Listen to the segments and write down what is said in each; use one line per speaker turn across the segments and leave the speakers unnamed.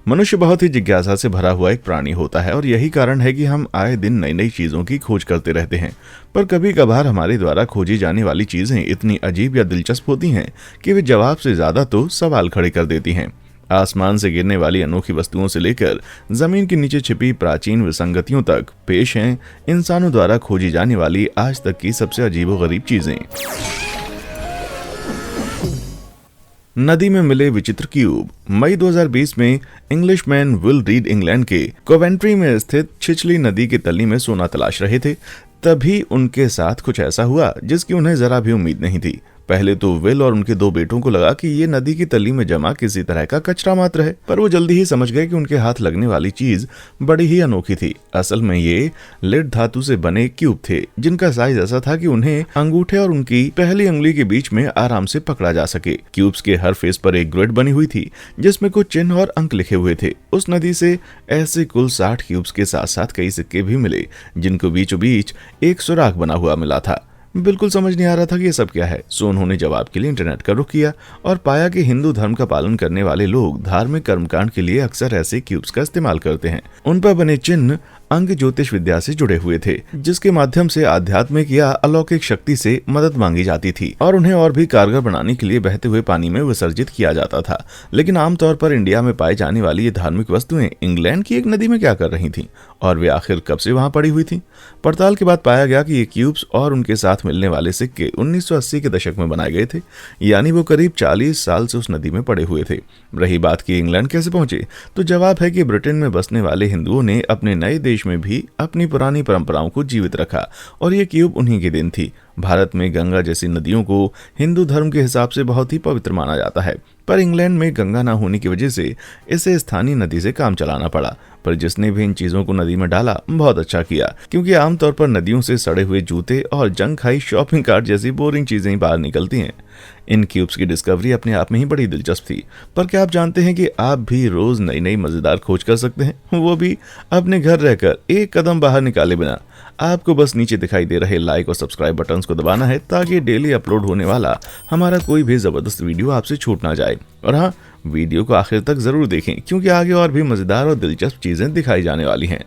मनुष्य बहुत ही जिज्ञासा से भरा हुआ एक प्राणी होता है और यही कारण है कि हम आए दिन नई नई चीजों की खोज करते रहते हैं। पर कभी कभार हमारे द्वारा खोजी जाने वाली चीजें इतनी अजीब या दिलचस्प होती हैं कि वे जवाब से ज्यादा तो सवाल खड़े कर देती हैं। आसमान से गिरने वाली अनोखी वस्तुओं से लेकर जमीन के नीचे छिपी प्राचीन विसंगतियों तक पेश हैं इंसानों द्वारा खोजी जाने वाली आज तक की सबसे अजीबोगरीब चीजें। नदी में मिले विचित्र क्यूब। मई 2020 में इंग्लिशमैन विल रीड इंग्लैंड के कोवेंट्री में स्थित छिछली नदी की तली में सोना तलाश रहे थे। तभी उनके साथ कुछ ऐसा हुआ जिसकी उन्हें जरा भी उम्मीद नहीं थी। पहले तो विल और उनके 2 बेटों को लगा कि ये नदी की तली में जमा किसी तरह का कचरा मात्र है, पर वो जल्दी ही समझ गए कि उनके हाथ लगने वाली चीज बड़ी ही अनोखी थी। असल में ये लेड धातु से बने क्यूब थे जिनका साइज ऐसा था कि उन्हें अंगूठे और उनकी पहली उंगली के बीच में आराम से पकड़ा जा सके। क्यूब्स के हर फेस पर एक ग्रिड बनी हुई थी जिसमें कुछ चिन्ह और अंक लिखे हुए थे। उस नदी से ऐसे कुल 60 क्यूब्स के साथ साथ कई सिक्के भी मिले जिनको बीचों बीच एक सुराख बना हुआ मिला था। बिल्कुल समझ नहीं आ रहा था कि ये सब क्या है। सो उन्होंने जवाब के लिए इंटरनेट का रुख किया और पाया कि हिंदू धर्म का पालन करने वाले लोग धार्मिक कर्मकांड के लिए अक्सर ऐसे क्यूब्स का इस्तेमाल करते हैं। उन पर बने चिन्ह अंग ज्योतिष विद्या से जुड़े हुए थे जिसके माध्यम से आध्यात्मिक या अलौकिक शक्ति से मदद मांगी जाती थी और उन्हें और भी कारगर बनाने के लिए बहते हुए पानी में विसर्जित किया जाता था। लेकिन आमतौर पर इंडिया में पाई जाने वाली ये धार्मिक वस्तुएं इंग्लैंड की एक नदी में क्या कर रही थीं और वे आखिर कब से वहां पड़ी हुई थीं? पड़ताल के बाद पाया गया कि ये क्यूब्स और उनके साथ मिलने वाले सिक्के 1980 के दशक में बनाए गए थे, यानी वो करीब 40 साल से उस नदी में पड़े हुए थे। रही बात कि इंग्लैंड कैसे पहुंचे, तो जवाब है कि ब्रिटेन में बसने वाले हिंदुओं ने अपने नए देश में भी अपनी पुरानी परंपराओं को जीवित रखा और ये क्यूब उन्हीं की देन थी। भारत में गंगा जैसी नदियों को हिंदू धर्म के हिसाब से बहुत ही पवित्र माना जाता है, पर इंग्लैंड में गंगा न होने की वजह से इसे स्थानीय नदी से काम चलाना पड़ा। पर जिसने भी इन चीजों को नदी में डाला बहुत अच्छा किया, क्योंकि आमतौर पर नदियों से सड़े हुए जूते और जंग खाई शॉपिंग कार्ट जैसी बोरिंग चीजें ही बाहर निकलती हैं। इन क्यूब्स की डिस्कवरी अपने आप में ही बड़ी दिलचस्प थी। पर क्या आप जानते हैं कि आप भी रोज नई नई मजेदार खोज कर सकते हैं, वो भी अपने घर रहकर एक कदम बाहर निकाले बिना। आपको बस नीचे दिखाई दे रहे लाइक और सब्सक्राइब बटन्स को दबाना है ताकि डेली अपलोड होने वाला हमारा कोई भी जबरदस्त वीडियो आपसे छूट ना जाए। और हाँ, वीडियो को आखिर तक जरूर देखें क्योंकि आगे और भी मजेदार और दिलचस्प चीजें दिखाई जाने वाली हैं।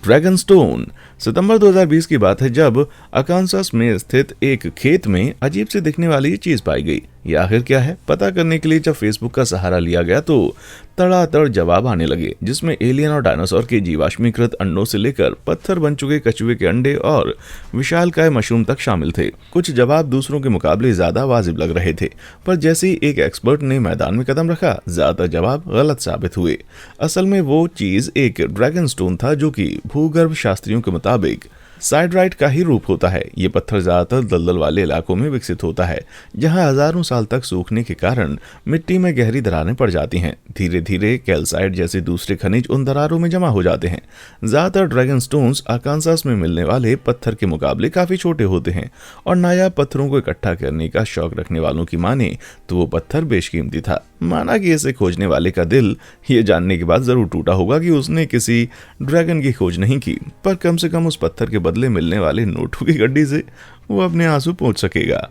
Dragon stone. सितंबर 2020 की बात है जब अकांसास में स्थित एक खेत में अजीब से दिखने वाली चीज पाई गई। ये आखिर क्या है पता करने के लिए जब फेसबुक का सहारा लिया गया तो तड़ातड़ जवाब आने लगे, जिसमें एलियन और डायनासोर के जीवाश्मीकृत अंडों से लेकर पत्थर बन चुके कछुए के अंडे और विशालकाय मशरूम तक शामिल थे। कुछ जवाब दूसरों के मुकाबले ज्यादा वाजिब लग रहे थे, पर जैसे ही एक एक्सपर्ट ने मैदान में कदम रखा ज्यादातर जवाब गलत साबित हुए। असल में वो चीज एक ड्रैगन स्टोन था जो कि भूगर्भ शास्त्रियों के मुताबिक साइडराइट का ही रूप होता है। ये पत्थर ज्यादातर दलदल वाले इलाकों में विकसित होता है जहां हजारों साल तक सूखने के कारण मिट्टी में गहरी दरारें पड़ जाती हैं। धीरे धीरे कैल्साइट जैसे दूसरे खनिज उन दरारों में जमा हो जाते हैं। ज्यादातर ड्रैगन स्टोन्स अकांसास में मिलने वाले पत्थर के मुकाबले काफी छोटे होते हैं और नायाब पत्थरों को इकट्ठा करने का शौक रखने वालों की माने तो वो पत्थर बेशकीमती था। माना कि इसे खोजने वाले का दिल ये जानने के बाद जरूर टूटा होगा कि उसने किसी ड्रैगन की खोज नहीं की, पर कम से कम उस पत्थर के बदले मिलने वाले नोटों की गड्डी से वो अपने आंसू पहुंच सकेगा।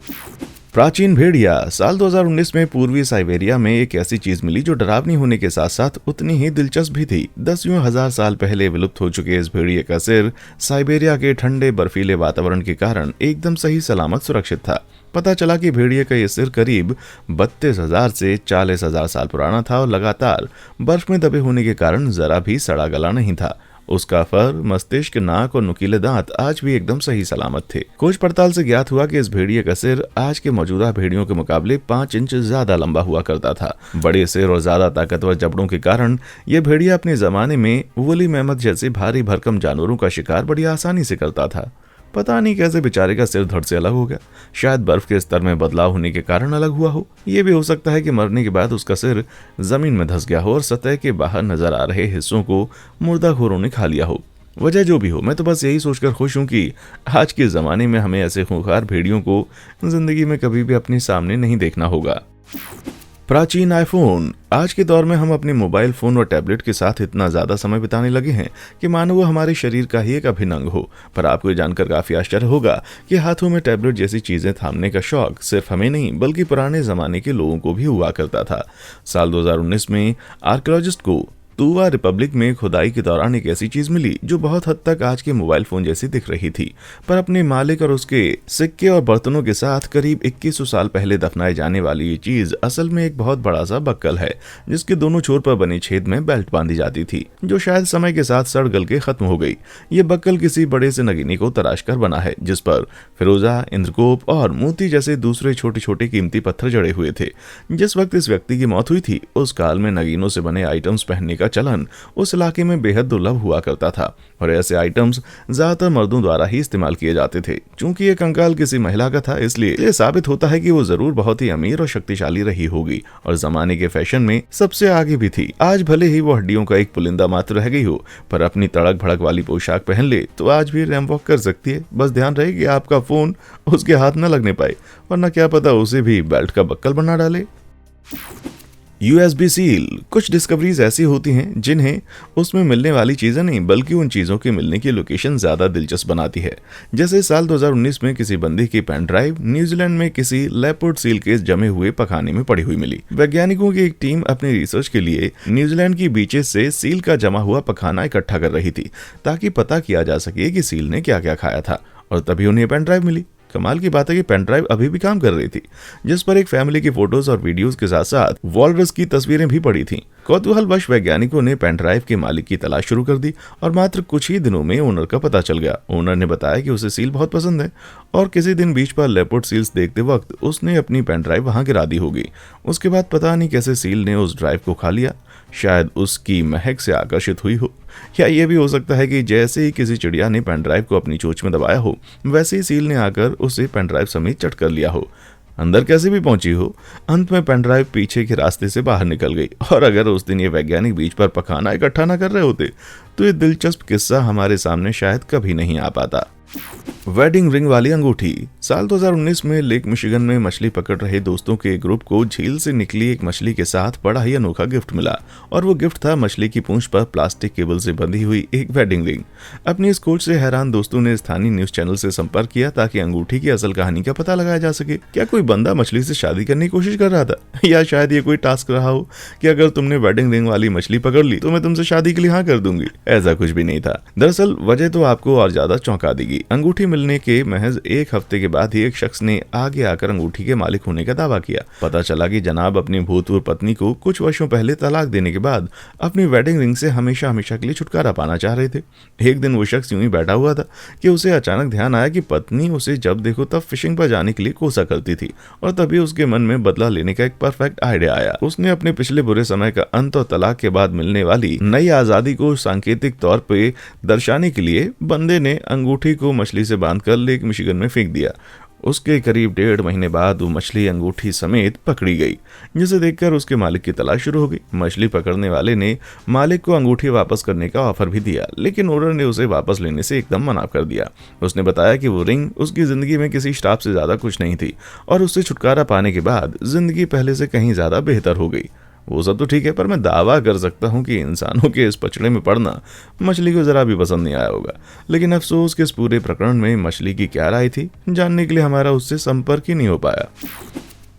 प्राचीन भेड़िया। साल 2019 में पूर्वी साइबेरिया में एक ऐसी चीज मिली जो डरावनी होने के साथ साथ उतनी ही दिलचस्प भी थी। 10,000 साल पहले विलुप्त हो चुके इस भेड़िए का सिर साइबेरिया के ठंडे बर्फीले वातावरण के कारण एकदम सही सलामत सुरक्षित था। पता चला कि भेड़िए का ये सिर करीब 32,000 से 40,000 साल पुराना था और लगातार बर्फ में दबे होने के कारण जरा भी सड़ा गला नहीं था। उसका फर, मस्तिष्क, नाक और नुकीले दांत आज भी एकदम सही सलामत थे। खोज पड़ताल से ज्ञात हुआ कि इस भेड़िए का सिर आज के मौजूदा भेड़ियों के मुकाबले 5 इंच ज्यादा लंबा हुआ करता था। बड़े सिर और ज्यादा ताकतवर जबड़ों के कारण यह भेड़िया अपने जमाने में वुली मैमथ जैसे भारी भरकम जानवरों का शिकार बड़ी आसानी से करता था। पता नहीं कैसे बेचारे का सिर धड़ से अलग हो गया। शायद बर्फ के स्तर में बदलाव होने के कारण अलग हुआ हो। यह भी हो सकता है कि मरने के बाद उसका सिर जमीन में धंस गया हो और सतह के बाहर नजर आ रहे हिस्सों को मुर्दाखोरों ने खा लिया हो। वजह जो भी हो, मैं तो बस यही सोचकर खुश हूं कि आज के जमाने में हमें ऐसे खूंखार भेड़ियों को जिंदगी में कभी भी अपने सामने नहीं देखना होगा। प्राचीन आईफोन। आज के दौर में हम अपने मोबाइल फोन और टैबलेट के साथ इतना ज्यादा समय बिताने लगे हैं कि मानो वो हमारे शरीर का ही एक अभिन्न अंग हो। पर आपको ये जानकर काफी आश्चर्य होगा कि हाथों में टैबलेट जैसी चीजें थामने का शौक सिर्फ हमें नहीं बल्कि पुराने जमाने के लोगों को भी हुआ करता था। साल 2019 में आर्कियोलॉजिस्ट को तुवा रिपब्लिक में खुदाई के दौरान एक ऐसी चीज मिली जो बहुत हद तक आज के मोबाइल फोन जैसी दिख रही थी, पर अपने मालिक और उसके सिक्के और बर्तनों के साथ करीब 2100 साल पहले दफनाए जाने वाली ये चीज असल में एक बहुत बड़ा सा बक्कल है, जिसके दोनों छोर पर बने छेद में बेल्ट बांधी जाती थी, जो शायद समय के साथ सड़ गल के खत्म हो गई। ये बक्कल किसी बड़े से नगीने को तराश कर बना है, जिस पर फिरोजा, इंद्रकोप और मोती जैसे दूसरे छोटे छोटे कीमती पत्थर जड़े हुए थे। जिस वक्त इस व्यक्ति की मौत हुई थी उस काल में नगीनों से बने आइटम्स पहनने का चलन उस इलाके में बेहद दुर्लभ हुआ करता था और ऐसे आइटम्स ज्यादातर मर्दों द्वारा ही इस्तेमाल किए जाते थे। चूंकि ये कंकाल किसी महिला का था, इसलिए ये साबित होता है कि वो जरूर बहुत ही अमीर और शक्तिशाली रही होगी और जमाने के फैशन में सबसे आगे भी थी। आज भले ही वो हड्डियों का एक पुलिंदा मात्र रह गई हो, पर अपनी तड़क भड़क वाली पोशाक पहन ले तो आज भी रैंप वॉक कर सकती है। बस ध्यान रहे कि आपका फोन उसके हाथ न लगने पाए, वरना क्या पता उसे भी बेल्ट का बक्कल बना डाले। USB seal. कुछ डिस्कवरीज ऐसी होती हैं जिन्हें उसमें मिलने वाली चीजें नहीं बल्कि उन चीजों के मिलने की लोकेशन ज्यादा दिलचस्प बनाती है। जैसे साल 2019 में किसी बंदी की पेन ड्राइव न्यूजीलैंड में किसी लेपर्ड सील के जमे हुए पखाने में पड़ी हुई मिली। वैज्ञानिकों की एक टीम अपनी रिसर्च के लिए न्यूजीलैंड की बीचेस से सील का जमा हुआ पखाना इकट्ठा कर रही थी ताकि पता किया जा सके कि सील ने क्या क्या खाया था, और तभी उन्हें पेन ड्राइव मिली। कमाल की बात है कि पेन ड्राइव अभी भी काम कर रही थी, जिस पर एक फैमिली की फोटोज और वीडियोस के साथ साथ वॉलरस की तस्वीरें भी पड़ी थीं। कौतूहलवश वैज्ञानिकों ने पेन ड्राइव के मालिक की तलाश शुरू कर दी और मात्र कुछ ही दिनों में ओनर का पता चल गया। ओनर ने बताया कि उसे सील बहुत पसंद है और किसी दिन बीच पर लेपर्ड सील्स देखते वक्त उसने अपनी पेन ड्राइव वहां गिरा दी होगी। उसके बाद पता नहीं कैसे सील ने उस ड्राइव को खा लिया, शायद उसकी महक से आकर्षित हुई हो, या ये भी हो सकता है कि जैसे ही किसी चिड़िया ने पेन ड्राइव को अपनी चोंच में दबाया हो, वैसे ही सील ने आकर उसे पेन ड्राइव समेत चट कर लिया हो। अंदर कैसे भी पहुंची हो, अंत में पेन ड्राइव पीछे के रास्ते से बाहर निकल गई। और अगर उस दिन ये वैज्ञानिक बीच पर पखाना इकट्ठा न कर रहे होते तो ये दिलचस्प किस्सा हमारे सामने शायद कभी नहीं आ पाता। वेडिंग रिंग वाली अंगूठी। साल 2019 में लेक मिशिगन में मछली पकड़ रहे दोस्तों के एक ग्रुप को झील से निकली एक मछली के साथ बड़ा ही अनोखा गिफ्ट मिला, और वो गिफ्ट था मछली की पूंछ पर प्लास्टिक केबल से बंधी हुई एक वेडिंग रिंग। अपनी इस खोज से हैरान दोस्तों ने स्थानीय न्यूज चैनल से संपर्क किया ताकि अंगूठी की असल कहानी का पता लगाया जा सके। क्या कोई बंदा मछली से शादी करने की कोशिश कर रहा था, या शायद ये कोई टास्क रहा हो कि अगर तुमने वेडिंग रिंग वाली मछली पकड़ ली तो मैं तुमसे शादी के लिए हाँ कर दूंगी। ऐसा कुछ भी नहीं था। दरअसल वजह तो आपको और ज्यादा चौंका देगी। अंगूठी मिलने के महज एक हफ्ते के बाद ही एक शख्स ने आगे आकर अंगूठी के मालिक होने का दावा किया। पता चला कि जनाब अपनी भूतपूर्व पत्नी को कुछ वर्षों पहले तलाक देने के बाद अपनी वेडिंग रिंग से हमेशा हमेशा के लिए छुटकारा पाना चाह रहे थे। एक दिन वो शख्स यूं ही बैठा हुआ था कि उसे अचानक ध्यान आया कि पत्नी उसे जब देखो तब फिशिंग पर जाने के लिए कोसा करती थी, और तभी उसके मन में बदला लेने का एक परफेक्ट आइडिया आया। उसने अपने पिछले बुरे समय का अंत और तलाक के बाद मिलने वाली नई आजादी को सांकेतिक तौर पर दर्शाने के लिए बंदे ने अंगूठी को मछली से बांधकर लेक मिशिगन में फेंक दिया। उसके करीब 1.5 महीने बाद वो मछली अंगूठी समेत पकड़ी गई, जिसे देखकर उसके मालिक की तलाश शुरू हो गई। मछली पकड़ने वाले ने मालिक को अंगूठी वापस करने का ऑफर भी दिया, लेकिन ओनर ने उसे वापस लेने से एकदम मना कर दिया। उसने बताया कि वो रिंग उसकी जिंदगी में किसी श्राप से ज्यादा कुछ नहीं थी, और उससे छुटकारा पाने के बाद जिंदगी पहले से कहीं ज्यादा बेहतर हो गई। वो सब तो ठीक है, पर मैं दावा कर सकता हूँ कि इंसानों के इस पचड़े में पड़ना मछली को जरा भी पसंद नहीं आया होगा। लेकिन अफसोस कि इस पूरे प्रकरण में मछली की क्या राय थी, जानने के लिए हमारा उससे संपर्क ही नहीं हो पाया।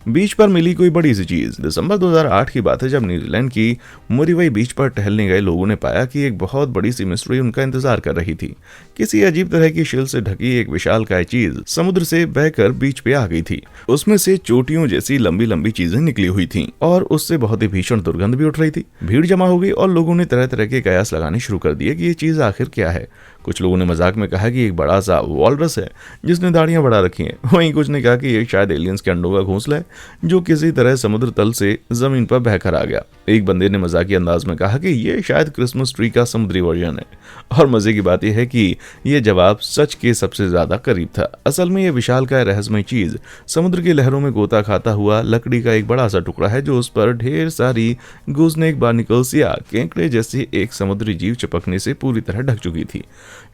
बीच पर मिली कोई बड़ी सी चीज। दिसंबर 2008 की बात है, जब न्यूजीलैंड की मुरीवई बीच पर टहलने गए लोगों ने पाया कि एक बहुत बड़ी सी मिस्ट्री उनका इंतजार कर रही थी। किसी अजीब तरह की शिल से ढकी एक विशालकाय चीज समुद्र से बहकर बीच पे आ गई थी। उसमें से चोटियों जैसी लंबी लंबी चीजें निकली हुई थीं, और उससे बहुत ही भीषण दुर्गंध भी उठ रही थी। भीड़ जमा हो गई और लोगों ने तरह तरह के कयास लगाने शुरू कर दिए कि ये चीज आखिर क्या है। कुछ लोगों ने मजाक में कहा कि एक बड़ा सा वॉलरस है जिसने दाढ़ियां बढ़ा रखी हैं। वहीं कुछ ने कहा कि ये शायद एलियंस के अंडों का घोंसला है जो किसी तरह समुद्र तल से जमीन पर बहकर आ गया। एक बंदे ने मजाकी अंदाज में कहा कि ये शायद क्रिसमस ट्री का समुद्री वर्जन है। और मजे की बात यह है कि यह जवाब सच के सबसे ज्यादा करीब था। असल में यह विशालकाय रहस्यमय चीज समुद्र की लहरों में गोता खाता हुआ लकड़ी का एक बड़ा सा टुकड़ा है, जो उस पर ढेर सारी गूजनेक बार्निकल्स या केकड़े जैसी एक समुद्री जीव चिपकने से पूरी तरह ढक चुकी थी।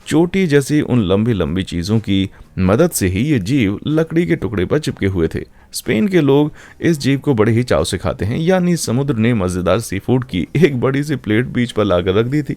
चोटी जैसी उन लंबी लंबी चीजों की मदद से ही ये जीव लकड़ी के टुकड़े पर चिपके हुए थे। स्पेन के लोग इस जीव को बड़े ही चाव से खाते हैं, यानी समुद्र ने मजेदार सी फूड की एक बड़ी सी प्लेट बीच पर लाकर रख दी थी।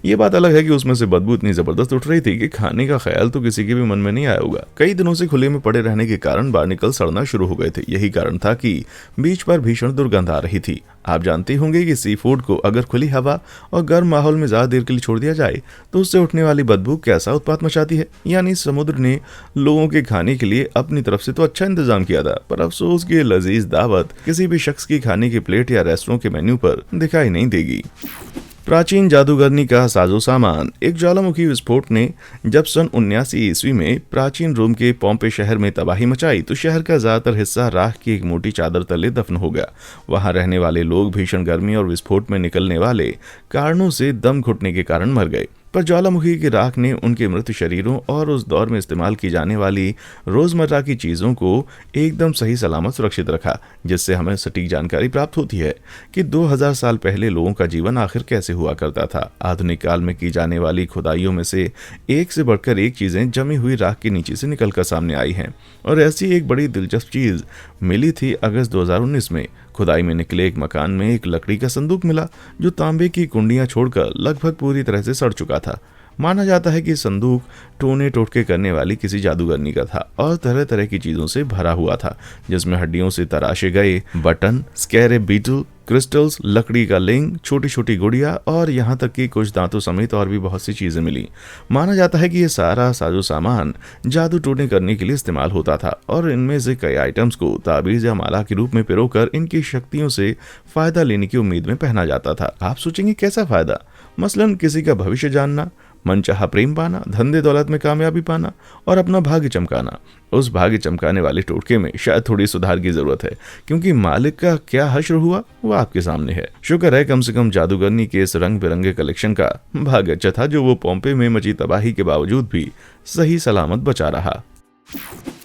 ये बात अलग है कि उसमें से बदबू इतनी जबरदस्त उठ रही थी कि खाने का ख्याल तो किसी के भी मन में नहीं आया होगा। कई दिनों से खुले में पड़े रहने के कारण बार्निकल सड़ना शुरू हो गए थे। यही कारण था कि बीच पर भीषण दुर्गंध आ रही थी। आप जानते होंगे कि सी फूड को अगर खुली हवा और गर्म माहौल में ज्यादा देर के लिए छोड़ दिया जाए तो उससे उठने वाली बदबू कैसा उत्पात मचाती है। यानी समुद्र ने लोगों के खाने के लिए अपनी तरफ से तो अच्छा इंतजाम किया था, पर अफसोस की लजीज दावत किसी भी शख्स की खाने की प्लेट या रेस्टोरेंट के मेन्यू पर दिखाई नहीं देगी। प्राचीन जादूगरनी का साजो सामान। एक ज्वालामुखी विस्फोट ने जब सन 79 ईस्वी में प्राचीन रोम के पोम्पे शहर में तबाही मचाई तो शहर का ज्यादातर हिस्सा राख की एक मोटी चादर तले दफन हो गया। वहां रहने वाले लोग भीषण गर्मी और विस्फोट में निकलने वाले कारणों से दम घुटने के कारण मर गए, पर ज्वालामुखी की राख ने उनके मृत शरीरों और उस दौर में इस्तेमाल की जाने वाली रोजमर्रा की चीजों को एकदम सही सलामत सुरक्षित रखा, जिससे हमें सटीक जानकारी प्राप्त होती है कि 2000 साल पहले लोगों का जीवन आखिर कैसे हुआ करता था। आधुनिक काल में की जाने वाली खुदाइयों में से एक से बढ़कर एक चीजें जमी हुई राख के नीचे से निकलकर सामने आई हैं, और ऐसी एक बड़ी दिलचस्प चीज मिली थी अगस्त 2019 में। खुदाई में निकले एक मकान में एक लकड़ी का संदूक मिला जो तांबे की कुंडियां छोड़कर लगभग पूरी तरह से सड़ चुका था। माना जाता है कि संदूक टोने टोटके करने वाली किसी जादूगरनी का था और तरह तरह की चीजों से भरा हुआ था, जिसमें हड्डियों से तराशे गए बटन, स्कैरेब बीटल, क्रिस्टल्स, लकड़ी का लिंग, छोटी छोटी गुड़िया और यहाँ तक कि कुछ दांतों समेत और भी बहुत सी चीजें मिली। माना जाता है कि ये सारा साजो सामान जादू टोने करने के लिए इस्तेमाल होता था और इनमें से कई आइटम्स को ताबीज या माला के रूप में पिरोकर इनकी शक्तियों से फायदा लेने की उम्मीद में पहना जाता था। आप सोचेंगे कैसा फायदा? मसलन किसी का भविष्य जानना, मनचाहा प्रेम पाना, धंधे दौलत में कामयाबी पाना और अपना भाग्य चमकाना। उस भाग्य चमकाने वाले टोटके में शायद थोड़ी सुधार की जरूरत है, क्योंकि मालिक का क्या हश्र हुआ वो आपके सामने है। शुक्र है कम से कम जादूगरनी के इस रंग बिरंगे कलेक्शन का भाग्य अच्छा था, जो वो पोम्पे में मची तबाही के बावजूद भी सही सलामत बचा रहा।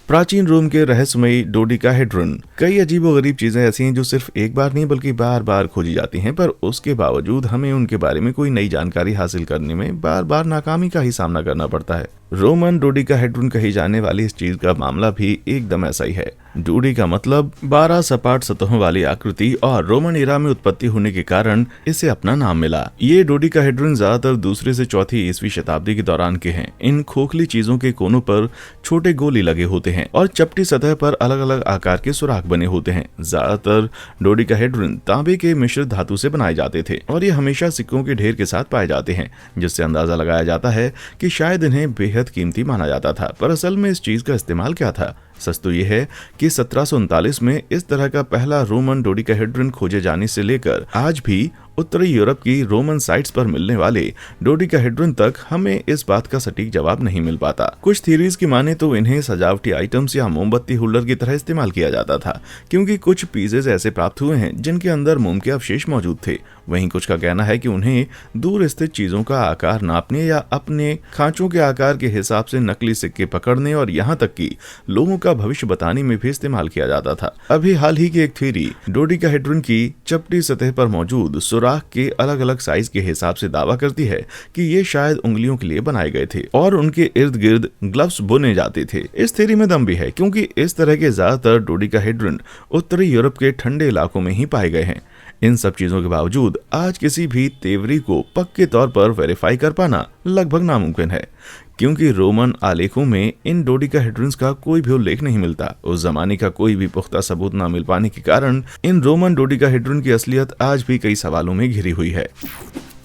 प्राचीन रोम के रहस्यमयी डोडेकाहेड्रन। कई अजीबोगरीब चीजें ऐसी हैं जो सिर्फ एक बार नहीं बल्कि बार बार खोजी जाती हैं, पर उसके बावजूद हमें उनके बारे में कोई नई जानकारी हासिल करने में बार बार नाकामी का ही सामना करना पड़ता है। रोमन डोडेकाहेड्रन कही जाने वाली इस चीज का मामला भी एकदम ऐसा ही है। डोडी का मतलब 12 सपाट सतहों वाली आकृति और रोमन इरा में उत्पत्ति होने के कारण इसे अपना नाम मिला। ये डोडेकाहेड्रन ज्यादातर दूसरे से चौथी ईस्वी शताब्दी के दौरान के हैं। इन खोखली चीजों के कोनों पर छोटे गोले लगे होते हैं और चपटी सतह पर अलग अलग आकार के सुराख बने होते हैं। ज्यादातर डोडेकाहेड्रन तांबे के मिश्रित धातु से बनाए जाते थे और ये हमेशा सिक्कों के ढेर के साथ पाए जाते हैं, जिससे अंदाजा लगाया जाता है कि शायद इन्हें बेहद कीमती माना जाता था। पर असल में इस चीज का इस्तेमाल क्या था? सच तो यह है कि 1739 में इस तरह का पहला रोमन डोडेकाहेड्रन खोजे जाने से लेकर आज भी उत्तरी यूरोप की रोमन साइट्स पर मिलने वाले डोडेकाहेड्रन तक हमें इस बात का सटीक जवाब नहीं मिल पाता। कुछ थ्योरीज की माने तो इन्हें सजावटी आइटम्स या मोमबत्ती होल्डर की तरह इस्तेमाल किया जाता था, क्योंकि कुछ पीसेज ऐसे प्राप्त हुए हैं जिनके अंदर मोम के अवशेष मौजूद थे। वहीं कुछ का कहना है कि उन्हें दूर स्थित चीजों का आकार नापने या अपने खांचों के आकार के हिसाब से नकली सिक्के पकड़ने और यहाँ तक कि लोगों का भविष्य बताने में भी इस्तेमाल किया जाता था। अभी हाल ही की एक थ्योरी डोडेकाहेड्रन की चपटी सतह पर मौजूद सुराख के अलग अलग साइज के हिसाब से दावा करती है कि ये शायद उंगलियों के लिए बनाए गए थे और उनके इर्द गिर्द ग्लव्स बुने जाते थे। इस थ्योरी में दम भी है, क्योंकि इस तरह के ज्यादातर डोडेकाहेड्रन उत्तरी यूरोप के ठंडे इलाकों में ही पाए गए हैं। इन सब चीजों के बावजूद आज किसी भी तेवरी को पक्के तौर पर वेरीफाई कर पाना लगभग नामुमकिन है, क्योंकि रोमन आलेखों में इन डोडेकाहेड्रन्स का कोई भी उल्लेख नहीं मिलता। उस जमाने का कोई भी पुख्ता सबूत न मिल पाने के कारण इन रोमन डोडेकाहेड्रन की असलियत आज भी कई सवालों में घिरी हुई है।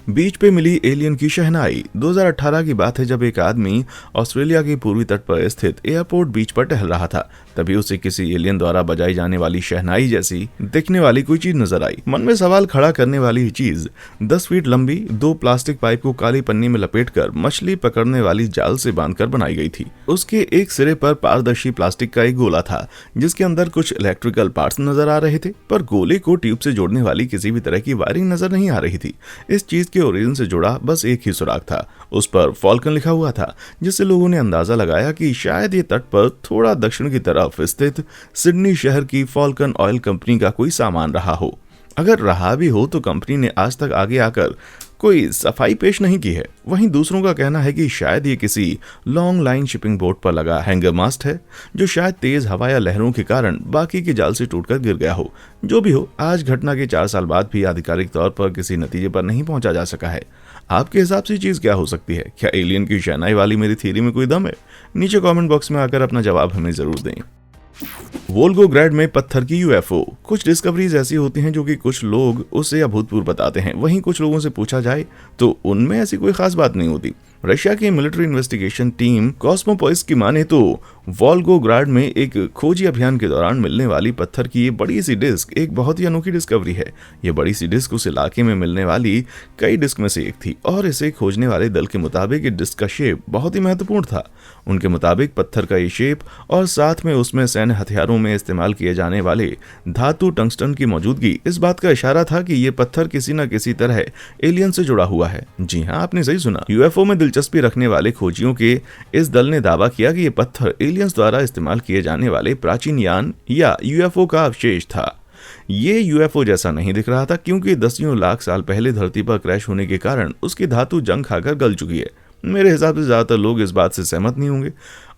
बीच पे मिली एलियन की शहनाई। 2018 की बात है, जब एक आदमी ऑस्ट्रेलिया के पूर्वी तट पर स्थित एयरपोर्ट बीच पर टहल रहा था, तभी उसे किसी एलियन द्वारा बजाई जाने वाली शहनाई जैसी दिखने वाली कोई चीज नजर आई। मन में सवाल खड़ा करने वाली चीज 10 फीट लंबी 2 प्लास्टिक पाइप को काली पन्नी में लपेटकर मछली पकड़ने वाली जाल से बांधकर बनाई गई थी। उसके एक सिरे पर पारदर्शी प्लास्टिक का एक गोला था जिसके अंदर कुछ इलेक्ट्रिकल पार्ट्स नजर आ रहे थे, पर गोले को ट्यूब से जोड़ने वाली किसी भी तरह की वायरिंग नजर नहीं आ रही थी। इस चीज के ओरिजिन से जुड़ा बस एक ही सुराग था, उस पर फॉल्कन लिखा हुआ था, जिससे लोगों ने अंदाजा लगाया कि शायद ये तट पर थोड़ा दक्षिण की तरफ स्थित सिडनी शहर की फॉल्कन ऑयल कंपनी का कोई सामान रहा हो। अगर रहा भी हो तो कंपनी ने आज तक आगे आकर कोई सफाई पेश नहीं की है। वहीं दूसरों का कहना है कि शायद ये किसी लॉन्ग लाइन शिपिंग बोट पर लगा हैंगर मास्ट है, जो शायद तेज हवा या लहरों के कारण बाकी के जाल से टूटकर गिर गया हो। जो भी हो, आज घटना के 4 साल बाद भी आधिकारिक तौर पर किसी नतीजे पर नहीं पहुंचा जा सका है। आपके हिसाब से चीज क्या हो सकती है? क्या एलियन की शहनाई वाली मेरी थ्योरी में कोई दम है? नीचे कमेंट बॉक्स में आकर अपना जवाब हमें जरूर दें। वोल्गोग्राड में पत्थर की यूएफओ। कुछ डिस्कवरीज ऐसी होती हैं जो कि कुछ लोग उसे अभूतपूर्व बताते हैं, वहीं कुछ लोगों से पूछा जाए तो उनमें ऐसी कोई खास बात नहीं होती। रशिया की मिलिट्री इन्वेस्टिगेशन टीम कॉस्मोपोइस की माने तो वोल्गोग्राड में एक खोजी अभियान के दौरान मिलने वाली पत्थर की ये बड़ी सी डिस्क एक बहुत ही अनोखी डिस्कवरी है। ये बड़ी सी डिस्क उस इलाके में मिलने वाली कई डिस्क में से एक थी और इसे खोजने वाले दल के मुताबिक डिस्क का शेप बहुत ही महत्वपूर्ण था। उनके मुताबिक पत्थर का ये शेप और साथ में उसमें सैन्य हथियारों में इस्तेमाल किए जाने वाले धातु टंगस्टन की मौजूदगी इस बात का इशारा था कि ये पत्थर किसी न किसी तरह एलियन से जुड़ा हुआ है। जी हाँ, आपने सही सुना। यूएफओ में दिलचस्पी रखने वाले खोजियों के इस दल ने दावा किया कि ये पत्थर एलियंस द्वारा इस्तेमाल किए जाने वाले प्राचीन यान या यूएफओ का अवशेष था। ये यूएफओ जैसा नहीं दिख रहा था क्योंकि दसियों लाख साल पहले धरती पर क्रैश होने के कारण उसकी धातु जंग खाकर गल चुकी है। मेरे हिसाब से ज्यादातर लोग इस बात से सहमत नहीं होंगे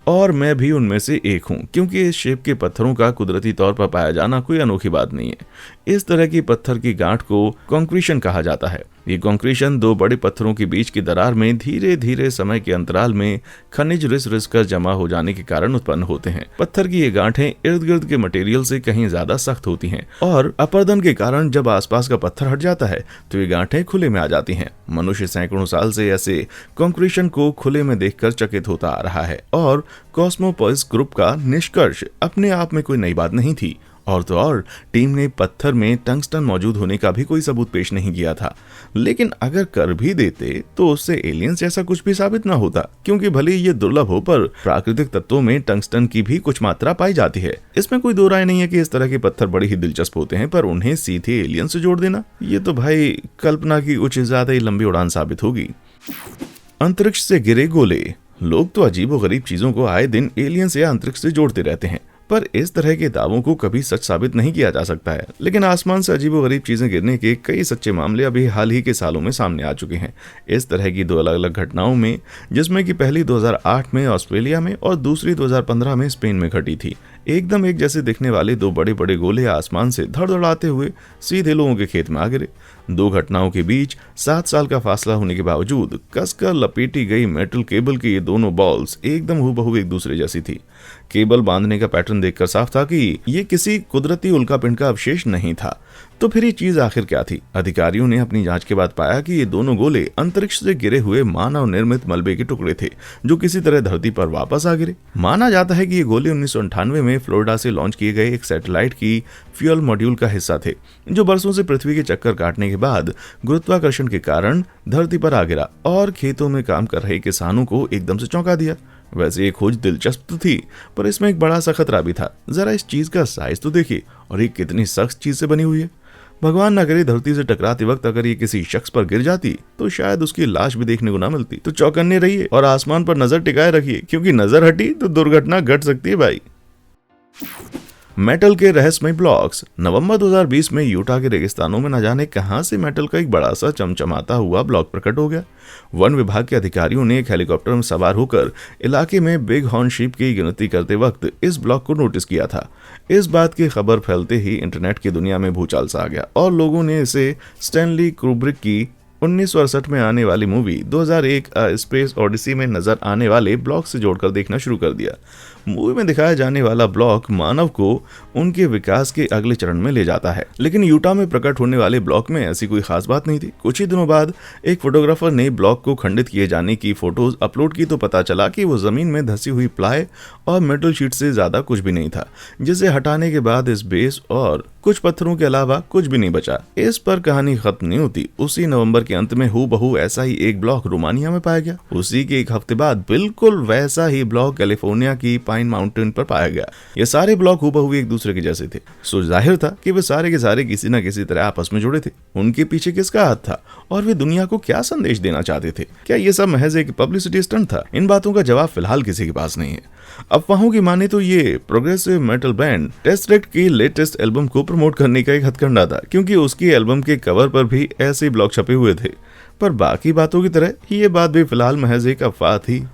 और मैं भी उनमें से एक हूं, क्योंकि इस शेप के पत्थरों का कुदरती तौर पर पाया जाना कोई अनोखी बात नहीं है। इस तरह की पत्थर की गांठ को कॉन्क्रीशन कहा जाता है। ये कॉन्क्रीशन दो बड़े पत्थरों के बीच की दरार में धीरे धीरे समय के अंतराल में खनिज रिस कर जमा हो जाने के कारण उत्पन्न होते हैं। पत्थर की ये गांठें इर्द गिर्द के मटेरियल से कहीं ज्यादा सख्त होती हैं और अपरदन के कारण जब आसपास का पत्थर हट जाता है तो ये गांठें खुले में आ जाती हैं। मनुष्य सैकड़ों साल से ऐसे कॉन्क्रीशन को खुले में देखकर चकित होता आ रहा है और कॉस्मोपोइस ग्रुप का निष्कर्ष अपने आप में कोई नई बात नहीं थी। और तो और टीम ने पत्थर में टंगस्टन मौजूद होने का भी कोई सबूत पेश नहीं किया था, लेकिन अगर कर भी देते तो उससे एलियंस जैसा कुछ भी साबित ना होता, क्योंकि भले ये दुर्लभ हो पर प्राकृतिक तत्वों में टंगस्टन की भी कुछ मात्रा पाई जाती है। इसमें कोई दो राय नहीं है कि इस तरह के पत्थर बड़े ही दिलचस्प होते हैं, पर उन्हें सीधे एलियंस से जोड़ देना ये तो भाई कल्पना की कुछ ज्यादा ही लंबी उड़ान साबित होगी। अंतरिक्ष से गिरे गोले। लोग तो अजीबोगरीब चीजों को आए दिन एलियंस या अंतरिक्ष से जोड़ते रहते हैं, पर इस तरह के दावों को कभी सच साबित नहीं किया जा सकता है। लेकिन आसमान से अजीबोगरीब चीजें गिरने के कई सच्चे मामले अभी हाल ही के सालों में सामने आ चुके हैं। इस तरह की दो अलग अलग घटनाओं में, जिसमें कि पहली 2008 में ऑस्ट्रेलिया में और दूसरी 2015 में स्पेन में घटी थी, एकदम एक जैसे दिखने वाले दो बड़े बड़े गोले आसमान से धड़धड़ाते हुए सीधे लोगों के खेत में आ गिरे। दो घटनाओं के बीच 7 साल का फासला होने के बावजूद कसकर लपेटी गई मेटल केबल की ये दोनों बॉल्स एकदम हूबहू एक दूसरे जैसी थी। केबल बांधने का पैटर्न देखकर साफ था कि ये किसी कुदरती उल्कापिंड का अवशेष नहीं था। तो फिर ये चीज आखिर क्या थी? अधिकारियों ने अपनी जांच के बाद पाया कि ये दोनों गोले अंतरिक्ष से गिरे हुए मानव निर्मित मलबे के टुकड़े थे, जो किसी तरह धरती पर वापस आ गिरे। माना जाता है कि ये गोले 1998 में फ्लोरिडा से लॉन्च किए गए एक सैटेलाइट की फ्यूल मॉड्यूल का हिस्सा थे, जो बरसों से पृथ्वी के चक्कर काटने के बाद गुरुत्वाकर्षण के कारण धरती पर आ गिरा और खेतों में काम कर रहे किसानों को एकदम से चौंका दिया। वैसे ये खोज दिलचस्प तो थी, पर इसमें एक बड़ा सा खतरा भी था। जरा इस चीज का साइज तो देखिए, और ये कितनी सख्त चीज से बनी हुई है। भगवान न करे धरती से टकराते वक्त अगर ये किसी शख्स पर गिर जाती तो शायद उसकी लाश भी देखने को ना मिलती। तो चौकन्ने रहिए और आसमान पर नजर टिकाए रखिए, क्योंकि नजर हटी तो दुर्घटना घट सकती है भाई। मेटल के रहस्यमय ब्लॉक्स। नवंबर 2020 में यूटा के रेगिस्तानों में न जाने कहां से मेटल का एक बड़ा सा चमचमाता हुआ ब्लॉक प्रकट हो गया। वन विभाग के अधिकारियों ने एक हेलीकॉप्टर में सवार होकर इलाके में बिग हॉर्न शीप की गिनती करते वक्त इस ब्लॉक को नोटिस किया था। इस बात की खबर फैलते ही इंटरनेट की दुनिया में भूचाल सा आ गया और लोगों ने इसे स्टैनली कुब्रिक की 1968 में आने वाली मूवी 2001 स्पेस ओडिसी में नजर आने वाले ब्लॉक से जोड़कर देखना शुरू कर दिया। मूवी में दिखाया जाने वाला ब्लॉक मानव को उनके विकास के अगले चरण में ले जाता है, लेकिन यूटा में प्रकट होने वाले ब्लॉक में ऐसी कोई खास बात नहीं थी। कुछ ही दिनों बाद एक फोटोग्राफर ने ब्लॉक को खंडित किए जाने की फोटोज अपलोड की तो पता चला कि वो जमीन में धसी हुई प्लाई और मेटल शीट से ज्यादा कुछ भी नहीं था, जिसे हटाने के बाद इस बेस और कुछ पत्थरों के अलावा कुछ भी नहीं बचा। इस पर कहानी खत्म नहीं होती। उसी नवंबर के अंत में हूबहू ऐसा ही एक ब्लॉक रोमानिया में पाया गया। उसी के एक हफ्ते बाद बिल्कुल वैसा ही ब्लॉक कैलिफोर्निया की पाइन माउंटेन पर पाया गया। ये सारे ब्लॉक हूबहू एक दूसरे के जैसे थे। सो जाहिर था कि वे सारे के सारे किसी न किसी तरह आपस में जुड़े थे। उनके पीछे किसका हाथ था और वे दुनिया को क्या संदेश देना चाहते थे? क्या ये सब महज एक पब्लिसिटी स्टंट था? इन बातों का जवाब फिलहाल किसी के पास नहीं है। अफवाहों की माने तो ये प्रोग्रेसिव मेटल बैंड टेस्टरेक्ट की लेटेस्ट एल्बम को प्रमोट करने का एक हथकंडा था, क्योंकि उसकी एल्बम के कवर पर भी ऐसे ही ब्लॉग छपे हुए थे। पर बाकी बातों की तरह ये बात भी फिलहाल महज एक अफवाह थी।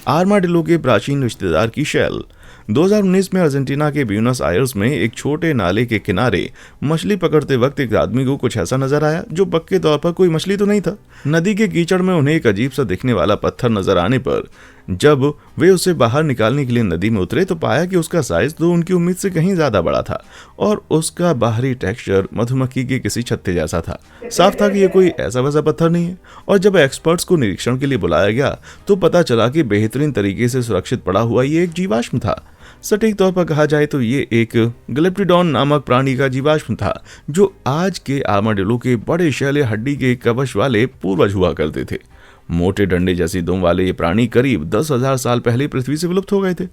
आर्माडिलो के प्राचीन रिश्तेदार की शैल। 2019 में अर्जेंटीना के ब्यूनस आयर्स में एक छोटे नाले के किनारे मछली पकड़ते वक्त एक आदमी को कुछ ऐसा नजर आया जो पक्के तौर पर कोई मछली तो नहीं था। नदी के कीचड़ में उन्हें एक अजीब सा दिखने वाला पत्थर नजर आने पर जब वे उसे बाहर निकालने के लिए नदी में उतरे तो पाया कि उसका साइज तो उनकी उम्मीद से कहीं ज्यादा बड़ा था और उसका बाहरी टेक्सचर मधुमक्खी के किसी छत्ते जैसा था। साफ था कि यह कोई ऐसा वैसा पत्थर नहीं है। और जब एक्सपर्ट्स को निरीक्षण के लिए बुलाया गया तो पता चला कि बेहतरीन तरीके से सुरक्षित पड़ा हुआ ये एक जीवाश्म था। सटीक तौर पर कहा जाए तो ये एक गैलेप्टिडॉन नामक प्राणी का जीवाश्म था, जो आज के आर्माडिलो के बड़े शैले हड्डी के कवच वाले पूर्वज हुआ करते थे। मोटे डंडे जैसी दुम वाले ये प्राणी करीब 10,000 साल पहले पृथ्वी से विलुप्त हो गए थे।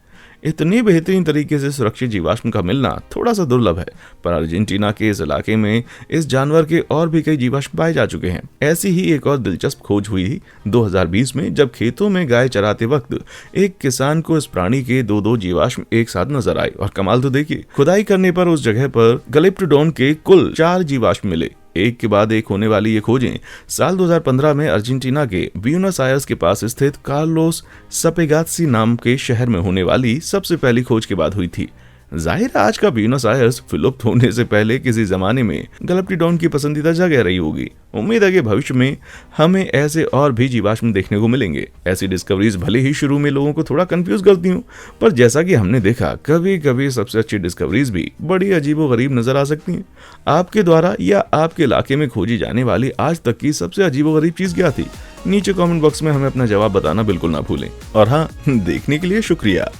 इतने बेहतरीन तरीके से सुरक्षित जीवाश्म का मिलना थोड़ा सा दुर्लभ है, पर अर्जेंटीना के इस इलाके में इस जानवर के और भी कई जीवाश्म पाए जा चुके हैं। ऐसी ही एक और दिलचस्प खोज हुई थी 2020 में, जब खेतों में गाय चराते वक्त एक किसान को इस प्राणी के दो जीवाश्म एक साथ नजर आए। और कमाल तो देखिए, खुदाई करने पर उस जगह पर गैलेप्टिडॉन के कुल 4 जीवाश्म मिले। एक के बाद एक होने वाली ये खोजें साल 2015 में अर्जेंटीना के ब्यूनस आयर्स के पास स्थित कार्लोस सपेगात्सी नाम के शहर में होने वाली सबसे पहली खोज के बाद हुई थी। जाहिर है आज का ब्यूनस आयर्स विलुप्त होने से पहले किसी जमाने में गैलेप्टिडॉन की पसंदीदा जगह रही होगी। उम्मीद है कि भविष्य में हमें ऐसे और भी जीवाश्म देखने को मिलेंगे। ऐसी डिस्कवरीज भले ही शुरू में लोगों को थोड़ा कंफ्यूज करती हूँ, पर जैसा कि हमने देखा कभी कभी सबसे अच्छी डिस्कवरीज भी बड़ी अजीबोगरीब नजर आ सकती हैं। आपके द्वारा या आपके इलाके में खोजी जाने वाली आज तक की सबसे अजीबोगरीब चीज क्या थी? नीचे कमेंट बॉक्स में हमें अपना जवाब बताना बिल्कुल ना भूलें। और हाँ, देखने के लिए शुक्रिया।